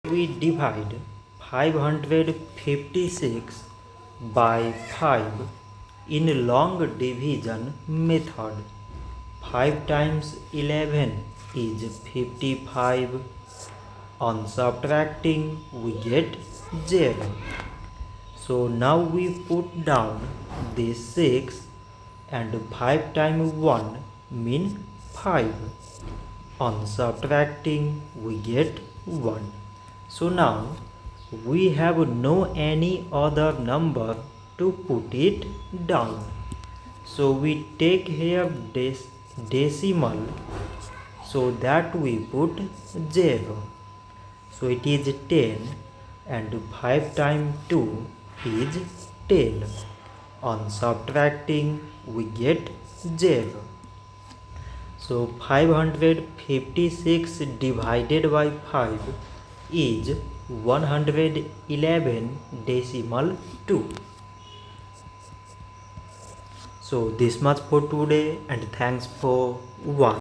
we divide 556 by 5 in long division method. 5 times 11 is 55. On subtracting we get 0. So now we put down this 6 and 5 times 1 means 5. On subtracting we get 1. So now we have no any other number to put it down. So we take here decimal, so that we put 0. So it is 10 and 5 times 2 is 10. On subtracting we get 0. So 556 divided by 5 is 111 decimal 2. So this much for today, and thanks for watching.